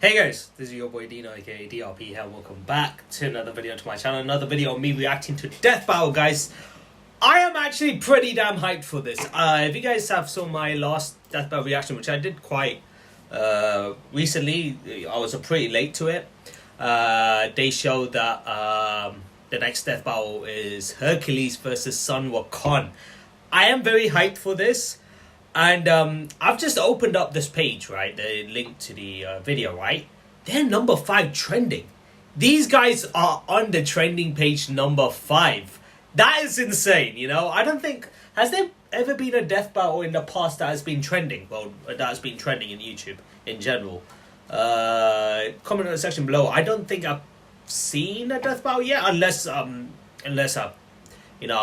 Hey guys, this is your boy Dino aka DRP here. Welcome back to another video to my channel. Another video of me reacting to Death Battle, guys. I am actually pretty damn hyped for this. If you guys have saw my last Death Battle reaction, which I did quite recently, I was pretty late to it. They showed that the next Death Battle is Hercules versus Wukong. I am very hyped for this. And I've just opened up this page, right? The link to the video, right? They're number 5 trending. These guys are on the trending page number 5. That is insane, you know? I don't think... Has there ever been a death battle in the past that has been trending? Well, that has been trending in YouTube in general. Comment in the section below. I don't think I've seen a death battle yet, unless I've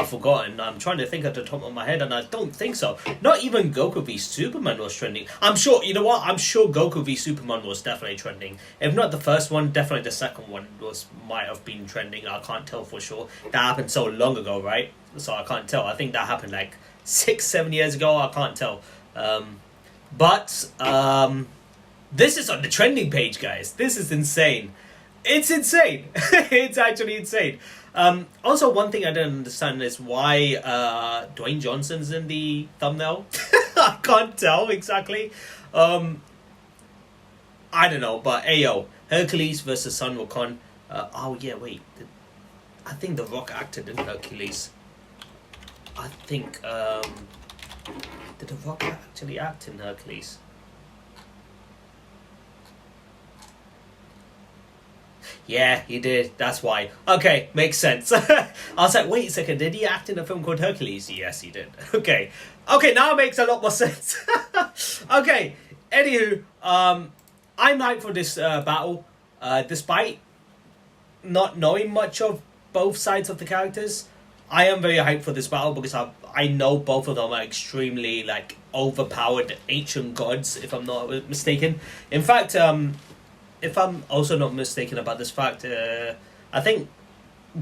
forgotten. I'm trying to think at the top of my head, and I don't think so. Not even Goku v Superman was trending. I'm sure, you know what? I'm sure Goku v Superman was definitely trending. If not the first one, definitely the second one might have been trending. I can't tell for sure. That happened so long ago, right? So I can't tell. I think that happened like 6-7 years ago. I can't tell. But this is on the trending page, guys. This is insane. It's insane. It's actually insane. Also, one thing I don't understand is why Dwayne Johnson's in the thumbnail. I can't tell exactly. I don't know, but ayo, Hercules versus Wukong. Oh yeah, wait. I think The Rock acted in Hercules. I think did The Rock actually act in Hercules? Yeah, he did. That's why. Okay, makes sense. I was like, wait a second, did he act in a film called Hercules? Yes, he did. Okay, now it makes a lot more sense. Okay, anywho, I'm hyped for this battle. Despite not knowing much of both sides of the characters, I am very hyped for this battle because I know both of them are extremely like overpowered ancient gods, if I'm not mistaken. In fact, if I'm also not mistaken about this fact, I think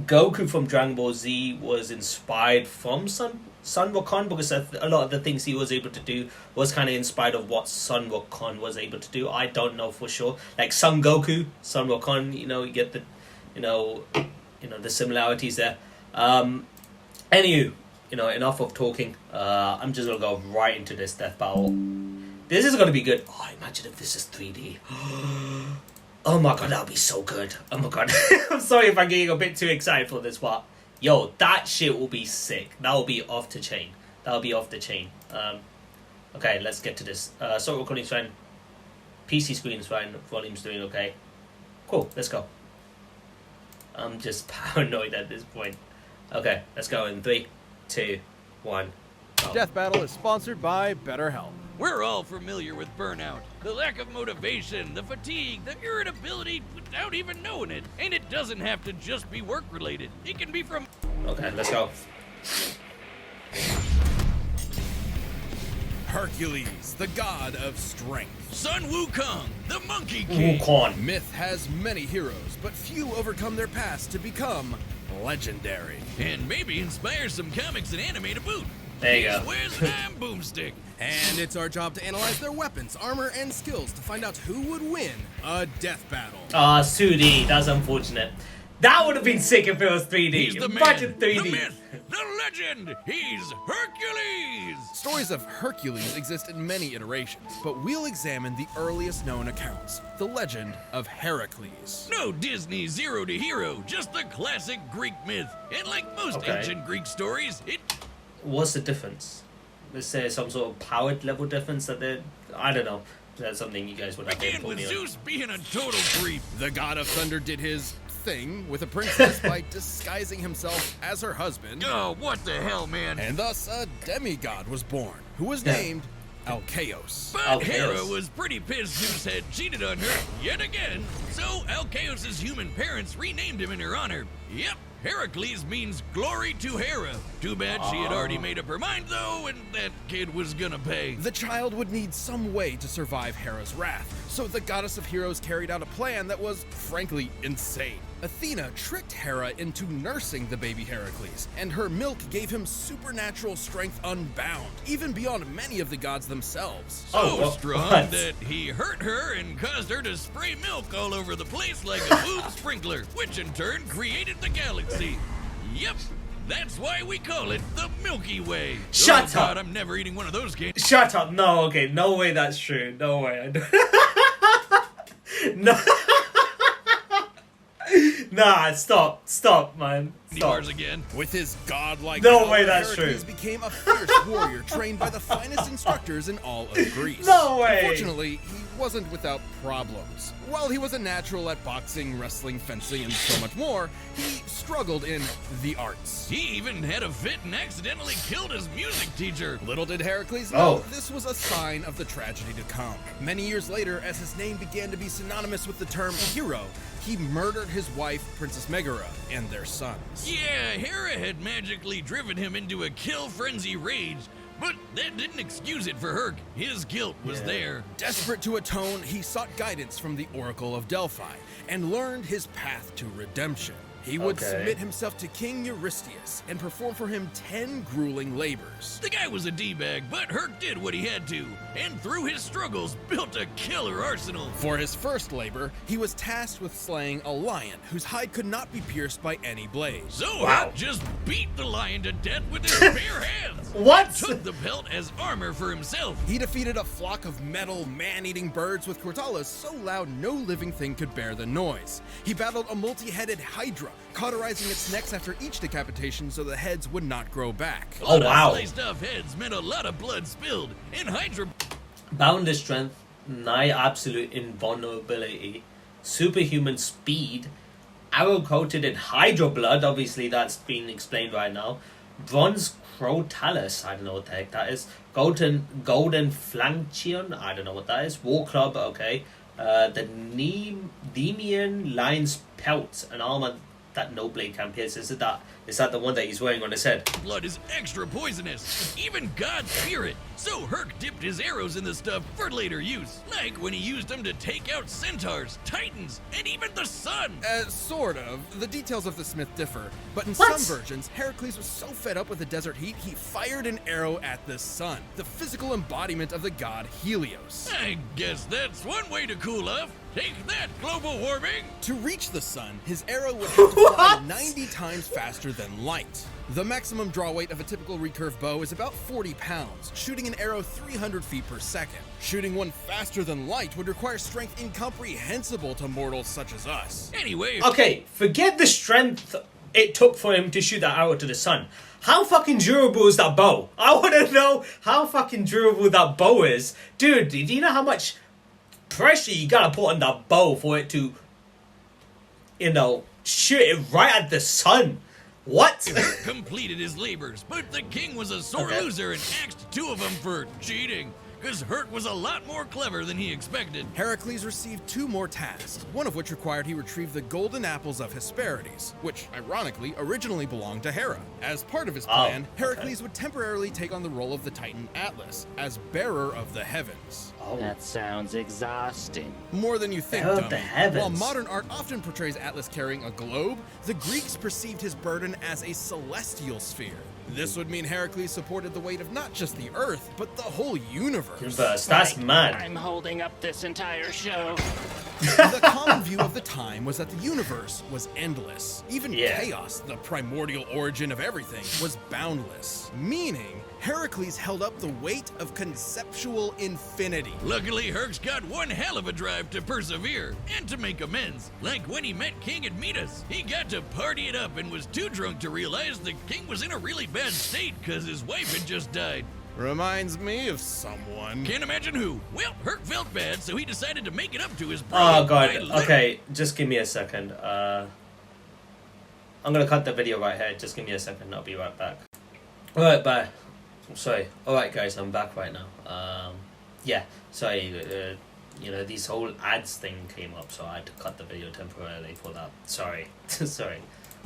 Goku from Dragon Ball Z was inspired from Son Wukong, because a lot of the things he was able to do was kind of inspired of what Son Wukong was able to do. I don't know for sure. Like Son Goku, Son Wukong, you get the, the similarities there. Anywho, enough of talking. I'm just gonna go right into this death battle. This is gonna be good. Oh, imagine if this is 3D. Oh my god, that'll be so good. Oh my god. I'm sorry if I'm getting a bit too excited for this, but yo, that shit will be sick. That will be off the chain. That'll be off the chain. Okay, let's get to this. So recording's fine. PC screen's fine. Volume's doing okay. Cool, let's go. I'm just paranoid at this point. Okay, let's go in 3, 2, 1. Go. Death Battle is sponsored by BetterHelp. We're all familiar with burnout, the lack of motivation, the fatigue, the irritability without even knowing it. And it doesn't have to just be work-related. It can be from... Okay, let's go. Hercules, the god of strength. Son Wukong, the Monkey King. Wukong. Myth has many heroes, but few overcome their past to become legendary. And maybe inspire some comics and anime to boot. There you go. Where's that boomstick? And it's our job to analyze their weapons, armor, and skills to find out who would win a death battle. 2D. That's unfortunate. That would have been sick if it was 3D. He's the Imagine man, 3D. the myth, the legend. He's Hercules. Stories of Hercules exist in many iterations, but we'll examine the earliest known accounts, the legend of Heracles. No Disney zero to hero, just the classic Greek myth. And like most ancient Greek stories, What's the difference? Is there some sort of powered level difference that they're... I don't know. That's something you guys would have to began inform with me on. Zeus being a total creep. The god of thunder did his thing with a princess by disguising himself as her husband. Oh, what the hell, man. And thus a demigod was born, who was named Alcaeus. But Hera was pretty pissed Zeus had cheated on her yet again, so Alcaeus' human parents renamed him in her honor. Yep, Heracles means glory to Hera. Too bad she had already made up her mind, though, and that kid was gonna pay. The child would need some way to survive Hera's wrath, So the goddess of heroes carried out a plan that was, frankly, insane. Athena tricked Hera into nursing the baby Heracles, and her milk gave him supernatural strength unbound, even beyond many of the gods themselves. So strong what? that he hurt her and caused her to spray milk all over the place like a boom sprinkler, which in turn created the galaxy. Yep, that's why we call it the Milky Way. Shut Oh God, up. I'm never eating one of those games. Shut up. No, okay. No way that's true. No way. No. Nah, stop, man. Stop. Bars again. With his godlike No power, way that's Heracles true. became a fierce warrior trained by the finest instructors in all of Greece. No way. Unfortunately, he wasn't without problems. While he was a natural at boxing, wrestling, fencing, and so much more, he struggled in the arts. He even had a fit and accidentally killed his music teacher. Little did Heracles know Oh. this was a sign of the tragedy to come. Many years later, as his name began to be synonymous with the term hero, he murdered his wife, Princess Megara, and their sons. Yeah, Hera had magically driven him into a kill frenzy rage, but that didn't excuse it for Herc. His guilt was there. Desperate to atone, he sought guidance from the Oracle of Delphi and learned his path to redemption. He would Okay. submit himself to King Eurystheus and perform for him 10 grueling labors. The guy was a D-bag, but Herc did what he had to, and through his struggles built a killer arsenal. For his first labor, he was tasked with slaying a lion whose hide could not be pierced by any blade. So Wow. Herc just beat the lion to death with his bare hands. What? Took the pelt as armor for himself. He defeated a flock of metal, man-eating birds with cortalas so loud no living thing could bear the noise. He battled a multi-headed hydra, cauterizing its necks after each decapitation so the heads would not grow back. A Oh, lot wow. of sliced off heads meant a lot of blood spilled, and Hydra Boundless strength, nigh absolute invulnerability, superhuman speed, arrow coated in hydro blood, obviously that's been explained right now. Bronze Crotalus, I don't know what the heck that is. Golden Flanchion, I don't know what that is. War Club, okay. The Nemean Lion's Pelt, an armor that no blade can pierce. Is that the one that he's wearing on his head? blood is extra poisonous. Even God's spirit. So Herc dipped his arrows in the stuff for later use, like when he used them to take out centaurs, titans, and even the sun. Sort of. The details of the Smith differ, but in What? some versions, Heracles was so fed up with the desert heat, he fired an arrow at the sun, the physical embodiment of the god Helios. I guess that's one way to cool off. Take that, global warming. To reach the sun, his arrow would have to fly What? 90 times faster than light. The maximum draw weight of a typical recurve bow is about 40 pounds, shooting an arrow 300 feet per second. Shooting one faster than light would require strength incomprehensible to mortals such as us. Anyway, Okay, forget the strength it took for him to shoot that arrow to the sun. How fucking durable is that bow? I want to know how fucking durable that bow is. Dude, do you know how much pressure you gotta put on that bow for it to, shoot it right at the sun? What? completed his labors, but the king was a sore Okay. loser and axed two of them for cheating, because Herc was a lot more clever than he expected. Heracles received 2 more tasks, one of which required he retrieve the golden apples of Hesperides, which ironically originally belonged to Hera. As part of his plan, okay. Heracles would temporarily take on the role of the Titan Atlas, as bearer of the heavens. That sounds exhausting. More than you think, Bearer of dummy. the heavens. While modern art often portrays Atlas carrying a globe, the Greeks perceived his burden as a celestial sphere. This would mean Heracles supported the weight of not just the Earth, but the whole universe. That's mad. I'm holding up this entire show. The common view of the time was that the universe was endless. Even Yeah. chaos, the primordial origin of everything, was boundless. Meaning, Heracles held up the weight of conceptual infinity. Luckily, Herc's got one hell of a drive to persevere and to make amends. Like when he met King Admetus, he got to party it up and was too drunk to realize the king was in a really bad state because his wife had just died. Reminds me of someone. Can't imagine who. Well, Herc felt bad, so he decided to make it up to his Oh bride. god, by lit- okay, just give me a second. I'm gonna cut the video right here, just give me a second, I'll be right back. Alright, bye. Sorry. Alright guys, I'm back right now. Yeah, sorry, these whole ads thing came up, so I had to cut the video temporarily for that. Sorry. Sorry.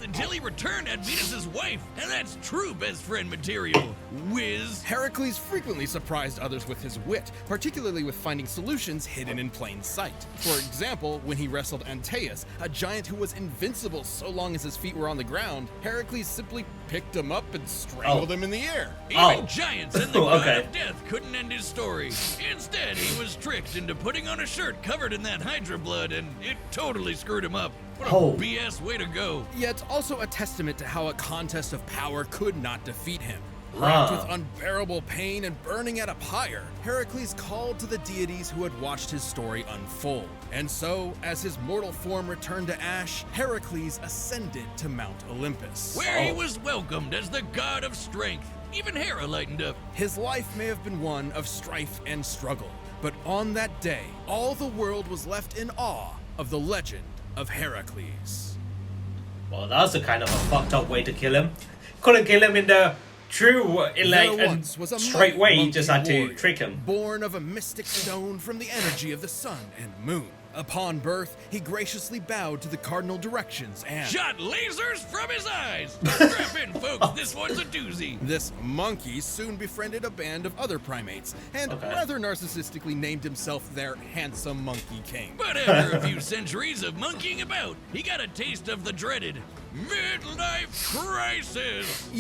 until he returned Admetus's wife, and that's true best friend material. Whiz. Heracles frequently surprised others with his wit, particularly with finding solutions hidden in plain sight. For example, when he wrestled Antaeus, a giant who was invincible so long as his feet were on the ground, Heracles simply picked him up and strangled him in the air. Even giants and the god Okay. of death couldn't end his story. Instead, he was tricked into putting on a shirt covered in that Hydra blood, and it totally screwed him up. What a Oh. BS way to go. Yet also a testament to how a contest of power could not defeat him. Racked with unbearable pain and burning at a pyre, Heracles called to the deities who had watched his story unfold. And so, as his mortal form returned to ash, Heracles ascended to Mount Olympus. Where he was welcomed as the god of strength. Even Hera lightened up. His life may have been one of strife and struggle, but on that day, all the world was left in awe of the legend of Heracles. Well, that was a kind of a fucked up way to kill him. Couldn't kill him in the true, in like, There a once was a straight mighty way. He monkey just had to warrior, trick him. born of a mystic stone from the energy of the sun and moon. Upon birth, he graciously bowed to the cardinal directions and Shot lasers from his eyes. Strap in, folks. This one's a doozy. this monkey soon befriended a band of other primates and Okay. rather narcissistically named himself their handsome monkey king. But after a few centuries of monkeying about, he got a taste of the dreaded midlife crisis.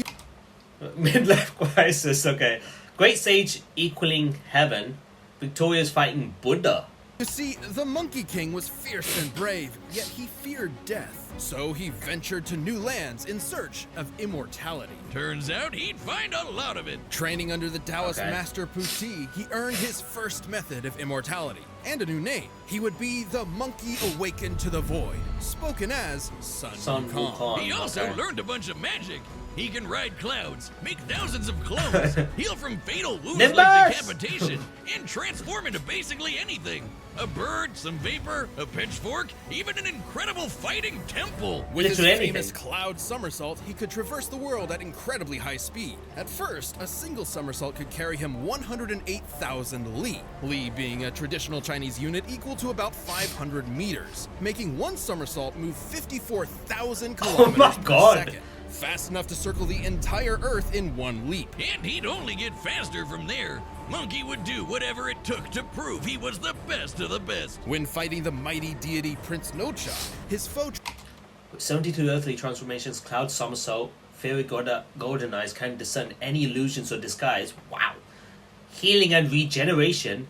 Midlife crisis. Okay. Great sage equaling heaven. Victoria's fighting Buddha. You see, the Monkey King was fierce and brave, yet he feared death. So he ventured to new lands in search of immortality. Turns out he'd find a lot of it. Training under the Taoist Okay. master Puti, he earned his first method of immortality and a new name. He would be the Monkey Awakened to the Void, spoken as Sun Son Wukong. Wukong. He also Okay. learned a bunch of magic. He can ride clouds, make thousands of clones, heal from fatal wounds like Nimbus! decapitation, and transform into basically anything. A bird, some vapor, a pitchfork, even an incredible fighting temple. With his Literally famous anything. cloud somersault, he could traverse the world at incredibly high speed. At first, a single somersault could carry him 108,000 li, li being a traditional Chinese unit equal to about 500 meters, making one somersault move 54,000 kilometers my per God. second. Fast enough to circle the entire Earth in one leap. And he'd only get faster from there. Monkey would do whatever it took to prove he was the best of the best. When fighting the mighty deity Prince Nocha, his foe With 72 earthly transformations, Cloud Somersault, Fairy Golden Eyes can discern any illusions or disguise. Wow. Healing and regeneration.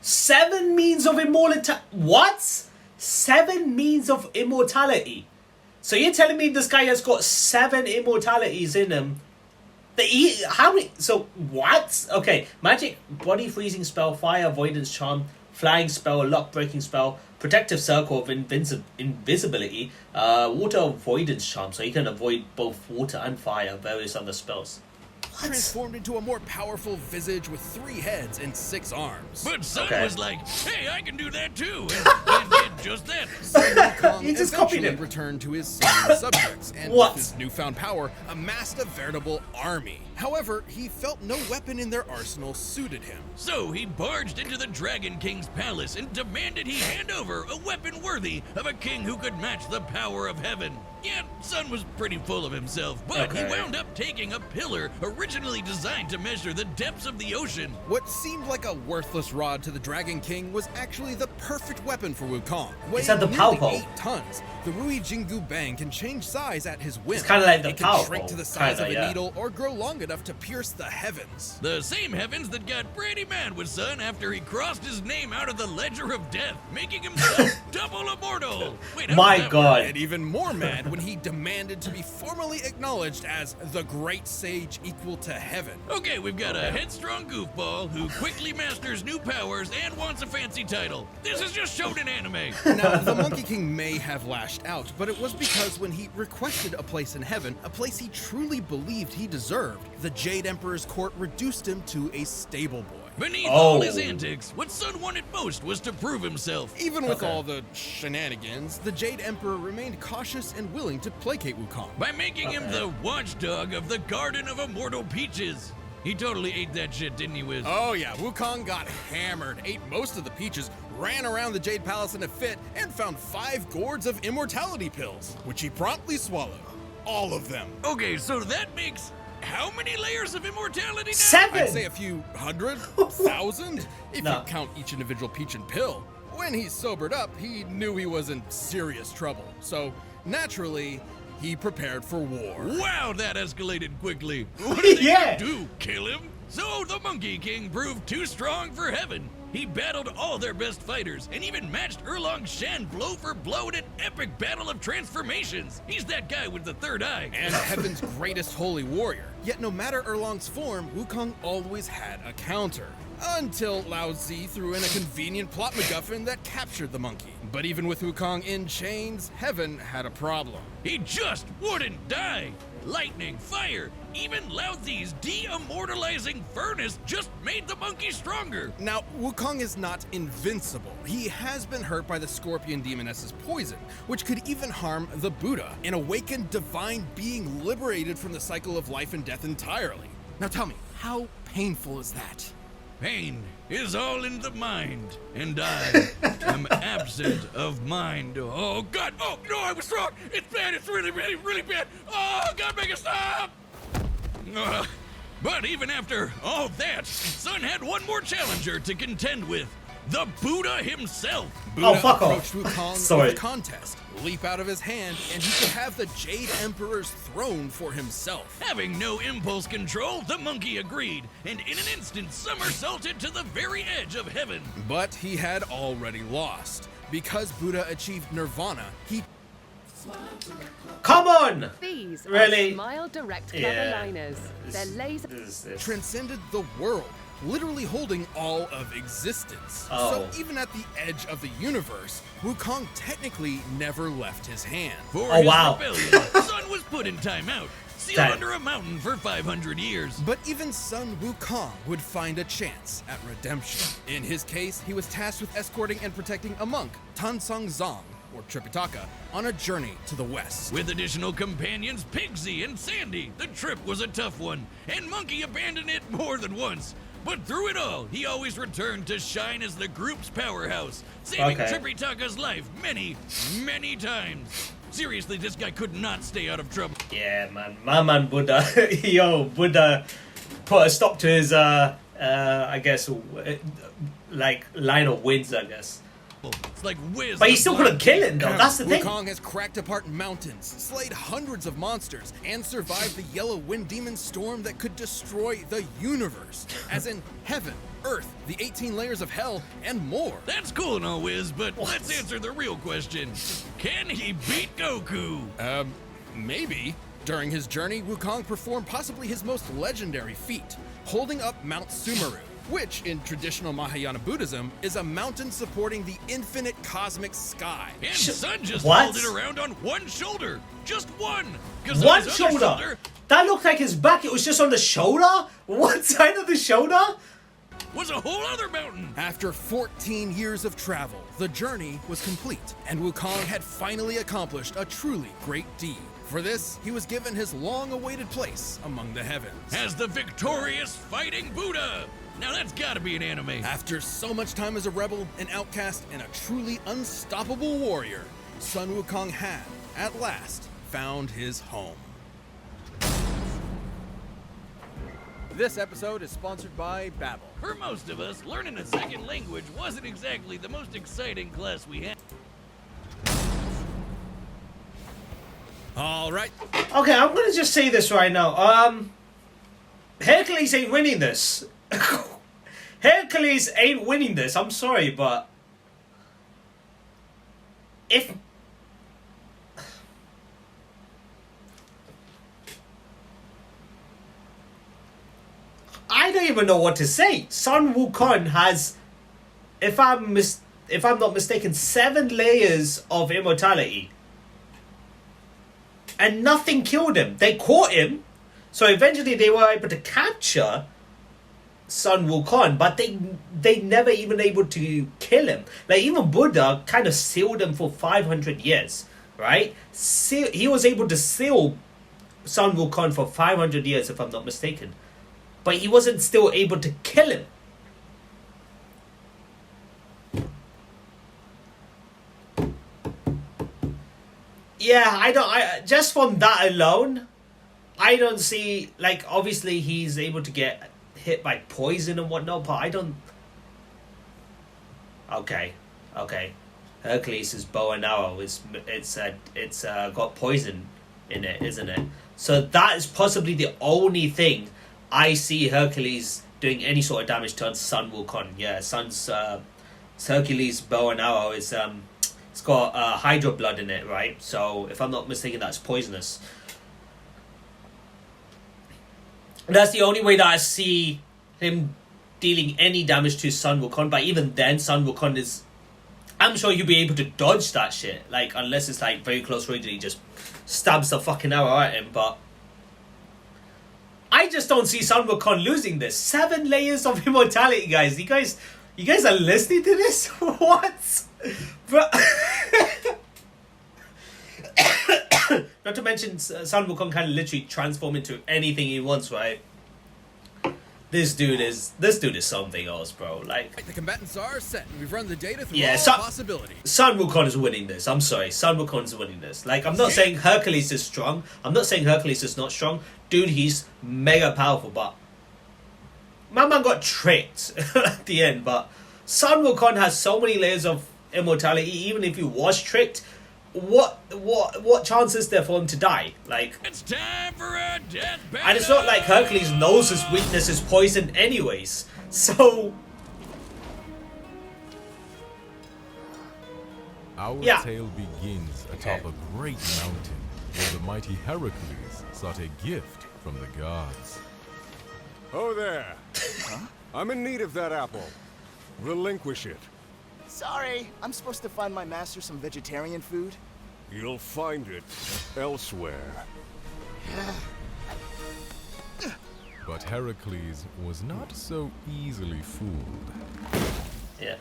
7 means of immortality. What? 7 means of immortality. So you're telling me this guy has got 7 immortalities in him? How many? So what? Okay, magic, body freezing spell, fire avoidance charm, flying spell, lock breaking spell, protective circle of invisibility, water avoidance charm, so you can avoid both water and fire, various other spells. transformed into a more powerful visage with 3 heads and 6 arms. But Sun Okay. was like, hey, I can do that too, and did just that. Wukong You just copied eventually him. returned to his senior subjects and What? with his newfound power amassed a veritable army. However, he felt no weapon in their arsenal suited him. So he barged into the Dragon King's palace and demanded he hand over a weapon worthy of a king who could match the power of heaven. Yet, Sun was pretty full of himself, but he Okay. wound up taking a pillar originally designed to measure the depths of the ocean. What seemed like a worthless rod to the Dragon King was actually the perfect weapon for Wukong. Weighing that the nearly Pow Pow? 8 tons, the Rui Jingu Bang can change size at his whim. It's kinda like the It Pow can shrink Pow, to the size kinda, of a yeah. needle or grow long enough to pierce the heavens. The same heavens that got pretty mad with Sun after he crossed his name out of the Ledger of Death, making himself double immortal. Wait, how My does that God. work? And even more mad when he demanded to be formally acknowledged as the great sage equal to heaven. Okay, we've got a headstrong goofball who quickly masters new powers and wants a fancy title. This is just shonen anime. Now, the Monkey King may have lashed out, but it was because when he requested a place in heaven, a place he truly believed he deserved, the Jade Emperor's court reduced him to a stable boy. Beneath all his Oh. antics, what Sun wanted most was to prove himself. Even with Okay. all the shenanigans, the Jade Emperor remained cautious and willing to placate Wukong. By making him Okay. the watchdog of the Garden of Immortal Peaches. He totally ate that shit, didn't he, Wiz? Oh yeah, Wukong got hammered, ate most of the peaches, ran around the Jade Palace in a fit, and found 5 gourds of immortality pills, which he promptly swallowed. all of them. Okay, so that makes how many layers of immortality now? 7. I'd say a few hundred, thousand, if No. you count each individual peach and pill. When he sobered up, he knew he was in serious trouble. So, naturally, he prepared for war. Wow, that escalated quickly. What did they Yeah. do? Kill him? So the Monkey King proved too strong for heaven. He battled all their best fighters and even matched Erlong Shan blow for blow in an epic battle of transformations. He's that guy with the third eye. And heaven's greatest holy warrior. Yet no matter Erlong's form, Wukong always had a counter. Until Lao Zi threw in a convenient plot MacGuffin that captured the monkey. But even with Wukong in chains, heaven had a problem. He just wouldn't die. Lightning, fire, even Lao Zi's de-immortalizing furnace just made the monkey stronger. Now, Wukong is not invincible. He has been hurt by the scorpion demoness's poison, which could even harm the Buddha, an awakened divine being liberated from the cycle of life and death entirely. Now tell me, how painful is that? Pain is all in the mind, and I am absent of mind. Oh, God! Oh, no, I was wrong! It's bad! It's really, really, really bad! Oh, God, make it stop! But even after all that, Sun had one more challenger to contend with. The Buddha himself. Buddha fuck off. approached Wukong Sorry. with a contest, leap out of his hand, and he could have the Jade Emperor's throne for himself. Having no impulse control, the monkey agreed, and in an instant somersaulted to the very edge of heaven. But he had already lost. Because Buddha achieved nirvana, he Come on! These Really? are Smile Direct clever Yeah. liners. They're laser. This. transcended the world, literally holding all of existence. Oh. So even at the edge of the universe, Wukong technically never left his hand. For Oh, his wow. rebellion, Sun was put in timeout, sealed Damn. under a mountain for 500 years. But even son Wukong would find a chance at redemption. In his case, he was tasked with escorting and protecting a monk, Tansong Zong, or Tripitaka, on a journey to the west. With additional companions, Pigsy and Sandy, the trip was a tough one, and Monkey abandoned it more than once. But through it all, he always returned to shine as the group's powerhouse, saving Okay. Tripitaka's life many, many times. Seriously, this guy could not stay out of trouble. Yeah, man. My man Buddha. Yo, Buddha put a stop to his, I guess, like, line of wins, I guess. It's like whiz. But he of still blood. couldn't kill him, though. That's the thing. Wukong has cracked apart mountains, slayed hundreds of monsters, and survived the yellow wind demon storm that could destroy the universe. As in heaven, earth, the 18 layers of hell, and more. That's cool and all, Wiz, but let's answer the real question. Can he beat Goku? Maybe. During his journey, Wukong performed possibly his most legendary feat, holding up Mount Sumeru, which, in traditional Mahayana Buddhism, is a mountain supporting the infinite cosmic sky. And Sun just What? pulled it around on one shoulder. Just one. 'Cause on One his other shoulder? That looked like his back. It was just on the shoulder? One side of the shoulder? was a whole other mountain. After 14 years of travel, the journey was complete, and Wukong had finally accomplished a truly great deed. For this, he was given his long-awaited place among the heavens. As the victorious fighting Buddha. Now that's gotta be an anime. After so much time as a rebel, an outcast, and a truly unstoppable warrior, Sun Wukong had, at last, found his home. This episode is sponsored by Babbel. For most of us, learning a second language wasn't exactly the most exciting class we had. All right, Okay, I'm gonna just say this right now. Hercules ain't winning this. Hercules ain't winning this. I'm sorry, but if I don't even know what to say. Sun Wukong has, if I'm not mistaken, 7 layers of immortality. And nothing killed him. They caught him, so eventually they were able to capture Sun Wukong, but they never even able to kill him. Like, even Buddha kind of sealed him for 500 years, right? He was able to seal Sun Wukong for 500 years, if I'm not mistaken. But he wasn't still able to kill him. Yeah, I just from that alone, I don't see, like, obviously he's able to get hit by poison and whatnot, but I don't. Okay. Hercules' bow and arrow it's got poison in it, isn't it? So that is possibly the only thing I see Hercules doing any sort of damage to Sun Wukong. Yeah, Hercules' bow and arrow is it's got hydro blood in it, right? So if I'm not mistaken, that's poisonous. That's the only way that I see him dealing any damage to Sun Wukong. But even then, Sun Wukong is, I'm sure you'll be able to dodge that shit. Like, unless it's like very close range and he just stabs the fucking arrow at him. But I just don't see Sun Wukong losing this. 7 layers of immortality, guys. You guys are listening to this? What? Bro. Not to mention, Sun Wukong can literally transform into anything he wants, right? This dude is something else, bro. Like, The combatants are set, and we've run the data through Yeah, all possibilities. Sun Wukong is winning this. I'm sorry, Sun Wukong is winning this. Like, I'm not saying Hercules is strong. I'm not saying Hercules is not strong. Dude, he's mega powerful, but my man got tricked at the end. But Sun Wukong has so many layers of immortality. Even if he was tricked, what chance is there for him to die? Like, It's time for a death battle. and it's not like Hercules knows his weakness is poison anyways. So Our Yeah. tale begins atop a great mountain where the mighty Hercules sought a gift from the gods. Oh there. I'm in need of that apple. Relinquish it. Sorry, I'm supposed to find my master some vegetarian food. You'll find it elsewhere. But Heracles was not so easily fooled. yeah.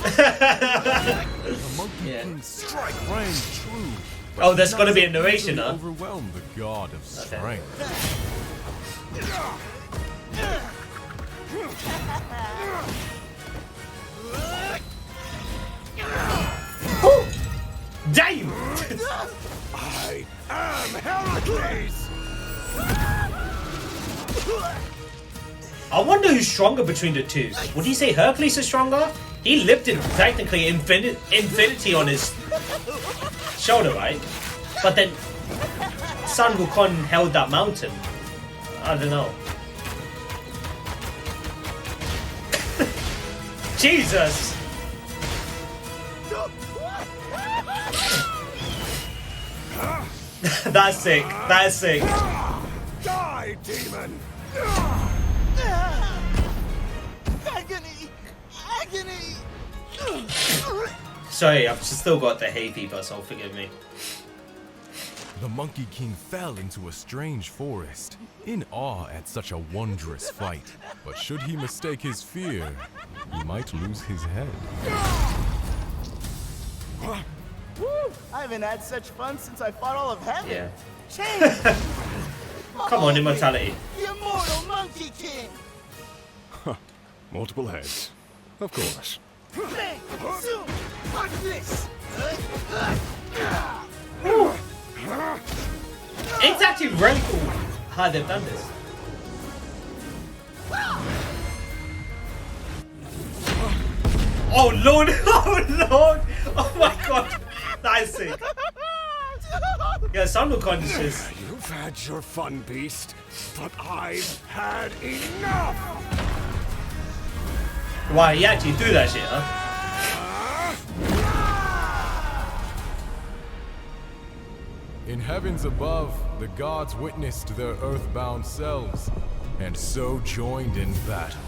The Monkey Yeah. King's strike rang true. but Oh, there's did gotta not be a so narration, easily huh? overwhelm the god of strength. Damn! I am Hercules! I wonder who's stronger between the two. Would you say Hercules is stronger? He lifted technically infinity on his shoulder, right? But then Sun Wukong held that mountain. I don't know. Jesus! That's sick. That's sick. Die, demon! Agony! Agony! Sorry, I've still got the hay fever, so forgive me. The Monkey King fell into a strange forest, in awe at such a wondrous fight. But should he mistake his fear, he might lose his head. I haven't had such fun since I fought all of heaven. Yeah. Change! Come on, immortality. The immortal Monkey King! Multiple heads. Of course. Bang! Zoom! Watch this! It's actually really cool how they've done this. Oh lord! Oh lord! Oh my god! That is sick. Yeah, Sun Wukong is just... You've had your fun, beast, but I've had enough! Wow, he actually do that shit, huh? In heavens above, the gods witnessed their earthbound selves, and so joined in battle.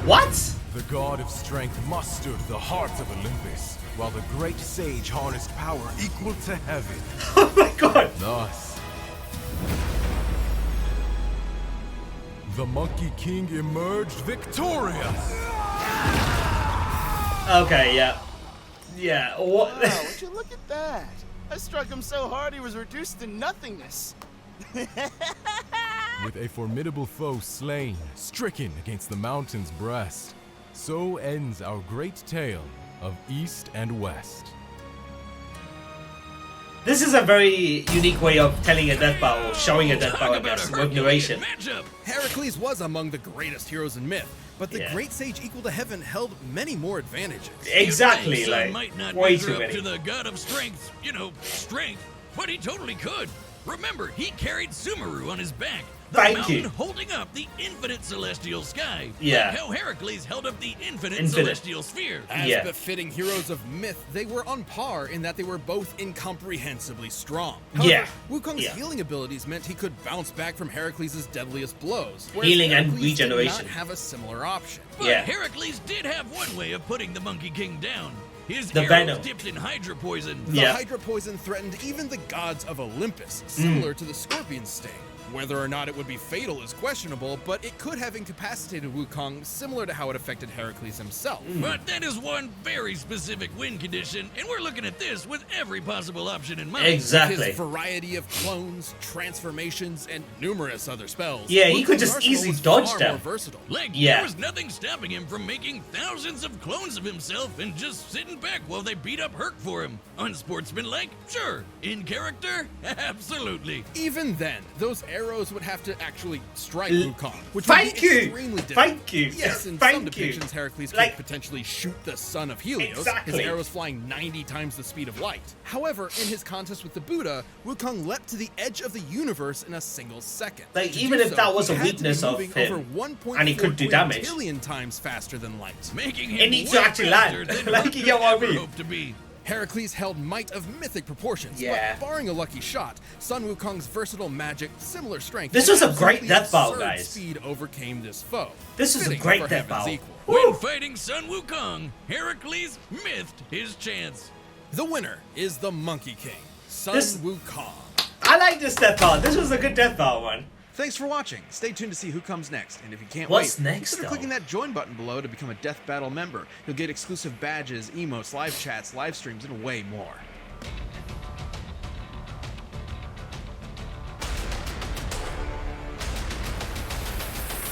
What? The god of strength mustered the heart of Olympus, while the great sage harnessed power equal to heaven. Oh my god! Thus, the Monkey King emerged victorious. Okay, yeah. Yeah, what? Wow, would you look at that? I struck him so hard he was reduced to nothingness. With a formidable foe slain, stricken against the mountain's breast, so ends our great tale of East and West. This is a very unique way of telling a death battle, showing a death Talk battle, I about guess, a with Herculean narration. matchup. Heracles was among the greatest heroes in myth, but the Yeah. great sage equal to heaven held many more advantages. Exactly, Your like, might not way measure too up many. to the god of strength, strength, but he totally could. Remember, he carried Sumeru on his back, the Thank mountain you. holding up the infinite celestial sky. Yeah. Like how Heracles held up the infinite Infinite. celestial sphere. As Yeah. befitting heroes of myth, they were on par in that they were both incomprehensibly strong. Yeah. Wukong's Yeah. healing abilities meant he could bounce back from Heracles' deadliest blows. whereas Healing and Heracles regeneration. did not have a similar option. But Yeah. Heracles did have one way of putting the Monkey King down. His The arrows venom. dipped in Hydra poison. The Yeah. Hydra poison threatened even the gods of Olympus, similar to the scorpion sting. Whether or not it would be fatal is questionable, but it could have incapacitated Wukong, similar to how it affected Heracles himself. But that is one very specific win condition, and we're looking at this with every possible option in mind. Exactly. His variety of clones, transformations, and numerous other spells. Yeah, he could Wukong's just arsenal easily was dodge far them. more versatile. Like, Yeah. there was nothing stopping him from making thousands of clones of himself and just sitting back while they beat up Herc for him. Unsportsmanlike? Sure. In character? Absolutely. Even then, those arrows would have to actually strike L- Wukong, which Thank would be you! extremely difficult. Thank you! Yes, in Thank some you! depictions, Heracles could Like- potentially shoot the son of Helios, Exactly. his arrows flying 90 times the speed of light. However, in his contest with the Buddha, Wukong leapt to the edge of the universe in a single second. Like, To even do if so, that was he a had to be weakness of moving him, over 1.4 and he could do damage. quintillion times faster than light. Making him It needs way to actually land. faster than Like, Herc you get what I could ever mean? hope to be. Heracles held might of mythic proportions, Yeah. but barring a lucky shot, Sun Wukong's versatile magic, similar strength, This and was a great absolutely death battle, absurd guys. speed overcame this foe. This was a Fitting great for death heaven's battle. equal. When fighting Sun Wukong, Heracles mythed his chance. The winner is the Monkey King, Sun This- Wukong. I like this death battle. This was a good death battle one. Thanks for watching. Stay tuned to see who comes next. And if you can't What's wait, next, consider though? clicking that join button below to become a Death Battle member. You'll get exclusive badges, emotes, live chats, live streams, and way more.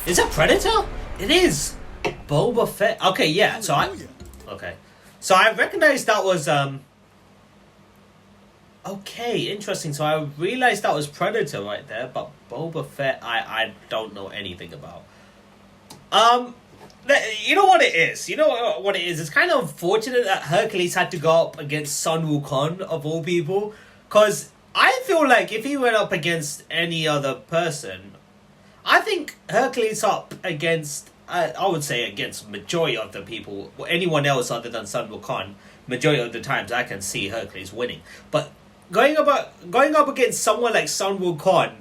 Is that Predator? It is. Boba Fett. Okay, yeah. So I. Okay. So I recognized that was Okay, interesting. So I realized that was Predator right there, but Boba Fett, I don't know anything about. You know what it is? You know what it is? It's kind of unfortunate that Hercules had to go up against Sun Wukong, of all people. Because I feel like if he went up against any other person, I think Hercules up against, I would say against majority of the people, or anyone else other than Sun Wukong, majority of the times I can see Hercules winning. But going up against someone like Sun Wukong,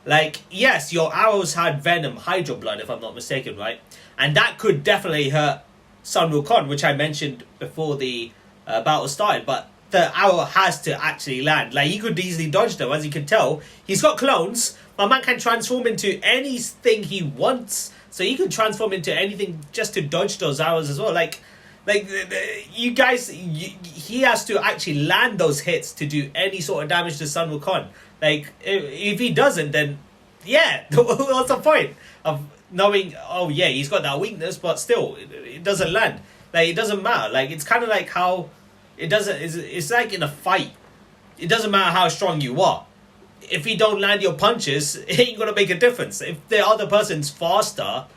like, yes, your arrows had venom, Hydra blood, if I'm not mistaken, right? And that could definitely hurt Sun Wukong, which I mentioned before the battle started, but the arrow has to actually land. Like, he could easily dodge them, as you can tell. He's got clones. My man can transform into anything he wants, so he can transform into anything just to dodge those arrows as well. Like you guys, he has to actually land those hits to do any sort of damage to Sun Wukong. Like, if he doesn't, then yeah, what's the point of knowing? Oh yeah, he's got that weakness, but still, it doesn't land. Like, it doesn't matter. Like, it's kind of like how it doesn't. It's like in a fight. It doesn't matter how strong you are. If you don't land your punches, it ain't gonna make a difference. If the other person's fast enough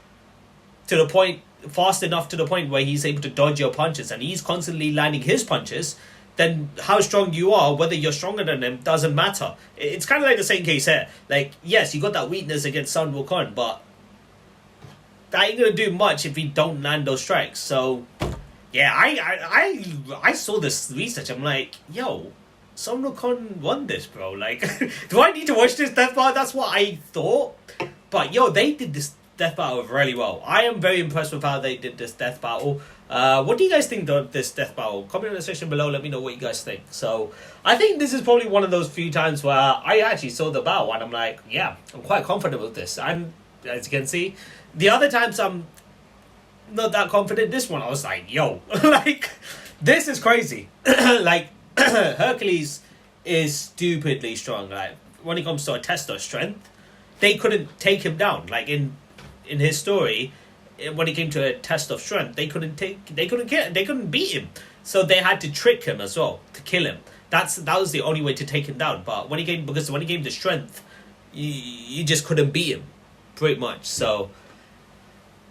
to the point where he's able to dodge your punches and he's constantly landing his punches, then how strong you are, whether you're stronger than him, doesn't matter. It's kind of like the same case here. Like, yes, you got that weakness against Sun Wukong, but that ain't gonna do much if you don't land those strikes. So, yeah, I saw this research. I'm like, yo, Sun Wukong won this, bro. Like, do I need to watch this death battle? That's what I thought. But yo, they did this death battle really well. I am very impressed with how they did this death battle. What do you guys think of this death battle? Comment in the section below, let me know what you guys think. So, I think this is probably one of those few times where I actually saw the battle and I'm like, yeah, I'm quite confident with this. And as you can see, the other times I'm not that confident. This one I was like, yo, like, this is crazy. Like, Hercules is stupidly strong. Like, when it comes to a test of strength, they couldn't take him down. Like, in his story, when it came to a test of strength, they couldn't beat him. So they had to trick him as well to kill him. that was the only way to take him down. But when he gave him the strength, you just couldn't beat him, pretty much. So,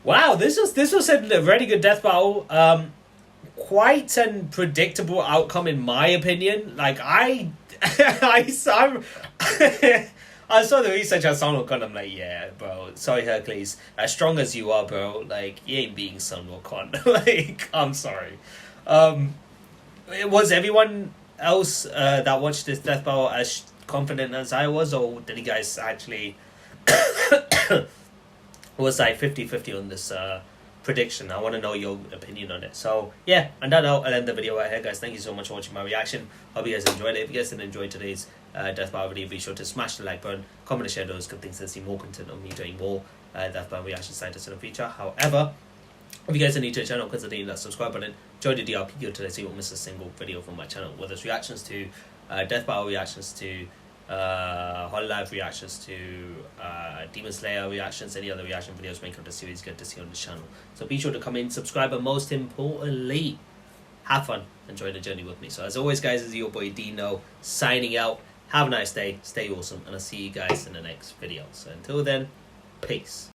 wow, this was a really good death battle. Quite an predictable outcome in my opinion. Like I saw the research on Sun Wukong. I'm like, yeah, bro. Sorry, Hercules. As strong as you are, bro, like you ain't beating Sun Wukong. Like, I'm sorry. Was everyone else that watched this death battle as confident as I was, or did you guys actually was like 50-50 on this prediction? I want to know your opinion on it. So yeah, on that note, I'll end the video right here, guys. Thank you so much for watching my reaction. Hope you guys enjoyed it. If you guys did enjoy today's death battle video, be sure to smash the like button, comment and share those good things to see more content on me doing more death battle reaction scientists in the future. However, if you guys are new to the channel, consider hitting that subscribe button. Join the DRP guild today so you won't miss a single video from my channel, whether it's reactions to death battle reactions to Hololive reactions to Demon Slayer reactions, any other reaction videos making of the series, good to see on the channel. So be sure to come in, subscribe, and most importantly, have fun, enjoy the journey with me. So as always, guys, this is your boy Dino signing out. Have a nice day, stay awesome, and I'll see you guys in the next video. So until then, peace.